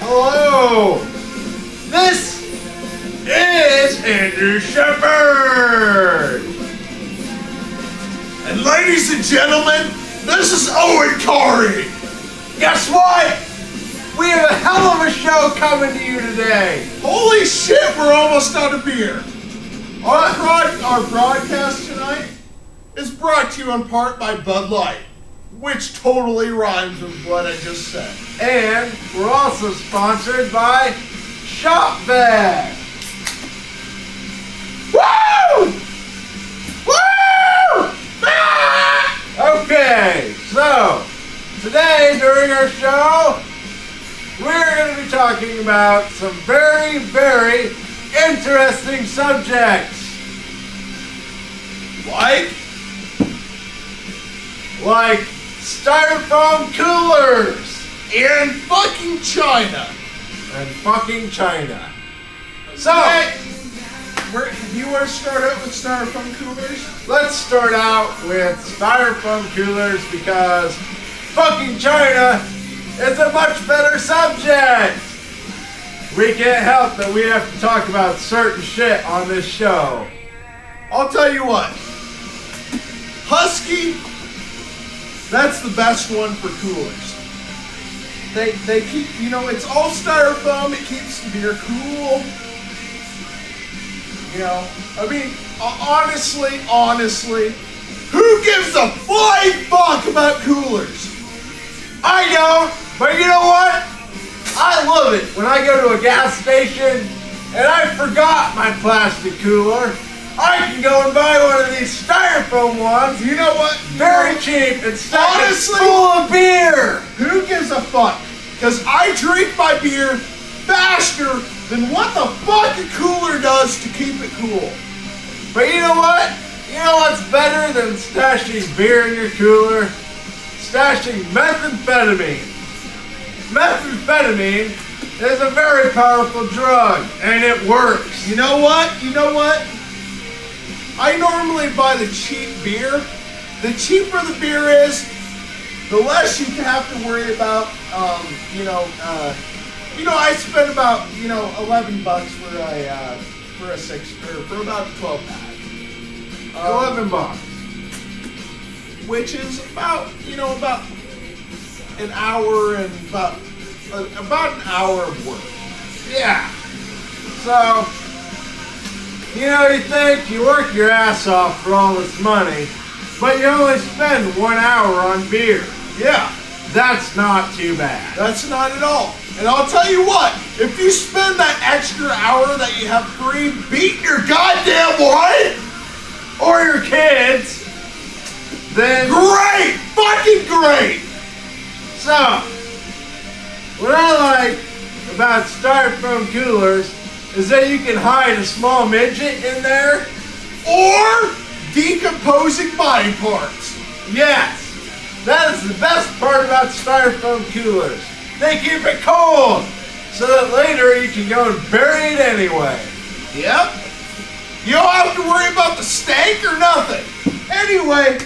Hello! This is Andrew Shepard! And ladies and gentlemen, this is Owen Corey! Guess what? We have a hell of a show coming to you today! Holy shit, we're almost out of beer! Our broadcast tonight is brought to you in part by Bud Light, which totally rhymes with what I just said. And we're also sponsored by ShopVac! Woo! Woo! Ah! Okay, so today during our show, we're going to be talking about some very, very interesting subjects. Like styrofoam coolers And fucking China. So, do you want to start out with styrofoam coolers? let's start out with styrofoam coolers because fucking China is a much better subject. We can't help that we have to talk about certain shit on this show. I'll tell you what. Husky, that's the best one for coolers. They keep, it's all styrofoam. It keeps the beer cool. Honestly, who gives a flying fuck about coolers? I don't, but you know what? I love it when I go to a gas station and I forgot my plastic cooler. I can go and buy one of these styrofoam ones. You know what? Very cheap and Honestly, full of beer. Who gives a fuck? Because I drink my beer faster than what the fuck a cooler does to keep it cool. But you know what? You know what's better than stashing beer in your cooler? Stashing methamphetamine. Methamphetamine is a very powerful drug, and it works. You know what? I normally buy the cheap beer. The cheaper the beer is, the less you have to worry about, I spend about, $11 for a for about a 12 pack. $11. Which is about an hour and about an hour of work. Yeah. So, you think you work your ass off for all this money, but you only spend 1 hour on beer. Yeah. That's not too bad. That's not at all. And I'll tell you what, if you spend that extra hour that you have free beating your goddamn wife Or your kids, then great! Fucking great! So, what I like about styrofoam coolers is that you can hide a small midget in there. Or decomposing body parts. Yes, that is the best part about styrofoam coolers. They keep it cold so that later you can go and bury it anyway. Yep. You don't have to worry about the stank or nothing. Anyway,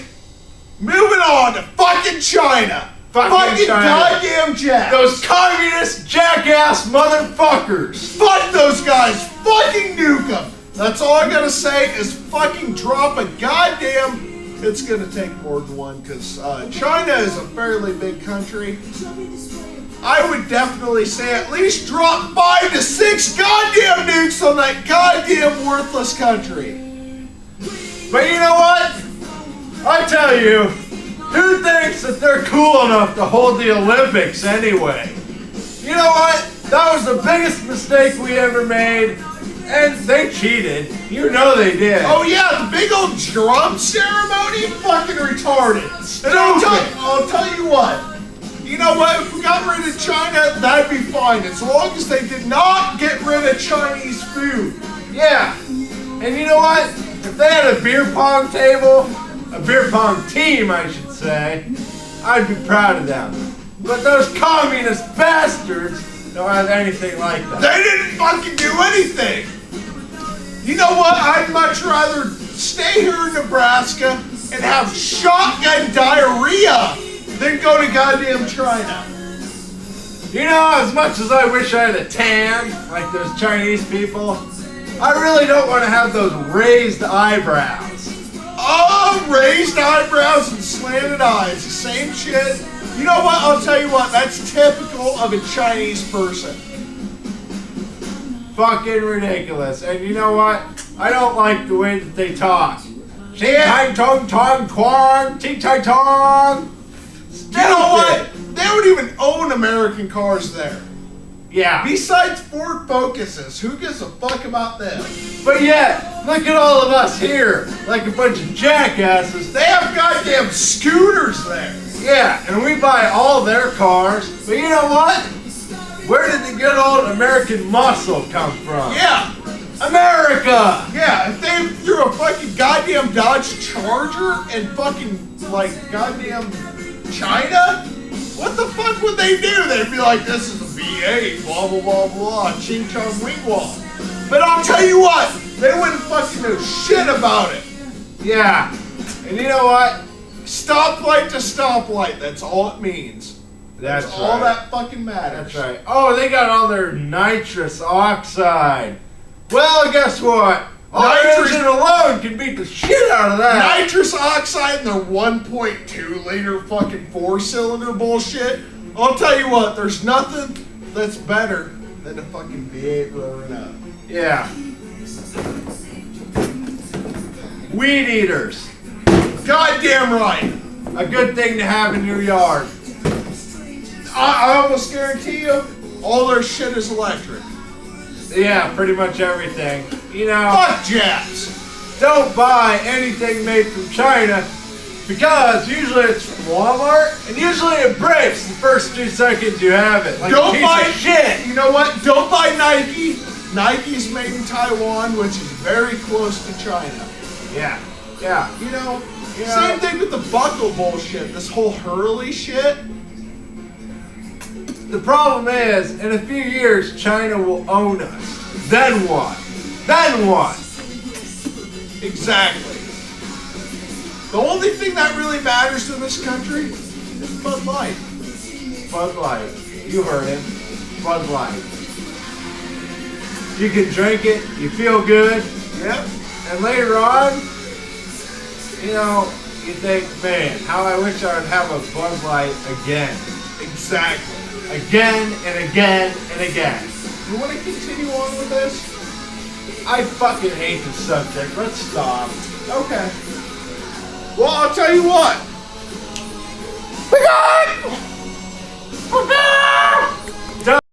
moving on to fucking China. Fucking China. Goddamn jacks. Those communist jackass motherfuckers. Fuck those guys. Fucking nuke them. That's all I gotta say is fucking drop a goddamn... It's gonna take more than one because China is a fairly big country. I would definitely say at least drop 5 to 6 goddamn nukes on that goddamn worthless country. But you know what? I tell you, who thinks that they're cool enough to hold the Olympics anyway? You know what? That was the biggest mistake we ever made. And they cheated. You know they did. Oh yeah, the big old drum ceremony? Fucking retarded. And I'll tell you what. You know what? If we got rid of China, that'd be fine. As long as they did not get rid of Chinese food. Yeah. And you know what? If they had a beer pong table, a beer pong team, I should say, I'd be proud of them. But those communist bastards don't have anything like that. They didn't fucking do anything. You know what? I'd much rather stay here in Nebraska and have shotgun diarrhea than go to goddamn China. You know, as much as I wish I had a tan, like those Chinese people, I really don't want to have those raised eyebrows. Oh, raised eyebrows and slanted eyes. The same shit. You know what? I'll tell you what. That's typical of a Chinese person. Fucking ridiculous. And you know what? I don't like the way that they talk. Ting tang tong tong quang, ting tang tong. You know what? They don't even own American cars there. Yeah. Besides Ford Focuses, who gives a fuck about them? But yet, look at all of us here, like a bunch of jackasses. They have goddamn scooters there. Yeah, and we buy all their cars. But you know what? Where did the good old American muscle come from? Yeah. America! Yeah, if they threw a fucking goddamn Dodge Charger and fucking, like, goddamn China, what the fuck would they do? They'd be like, this is a V8, blah, blah, blah, blah, ching chong wing wall. But I'll tell you what, they wouldn't fucking know shit about it. Yeah, and you know what? Stoplight to stoplight, that's all it means. That's all right. that fucking matters. That's right. Oh, they got all their nitrous oxide. Well, guess what? Nitrogen alone can beat the shit out of that. Nitrous oxide and their 1.2 liter fucking 4-cylinder bullshit. I'll tell you what, there's nothing that's better than a fucking V8 roaring up. Yeah. Weed eaters. Goddamn right. A good thing to have in your yard. I almost guarantee you, all their shit is electric. Yeah, pretty much everything. You know, Fuck Japs. don't buy anything made from China because usually it's from Walmart and usually it breaks the first 2 seconds you have it. Like Don't a piece buy of shit. You know what? Don't buy Nike. Nike's made in Taiwan, which is very close to China. Yeah, yeah. You know, same thing with the buckle bullshit. This whole Hurley shit. The problem is, in a few years, China will own us. Then what? Then what? Exactly. The only thing that really matters in this country is Bud Light. Bud Light. You heard him. Bud Light. You can drink it, you feel good, Yep. and later on, you know, you think, man, how I wish I would have a Bud Light again. Exactly. Again and again and again. You want to continue on with this? I fucking hate the subject. Let's stop. Okay. Well, I'll tell you what. We got!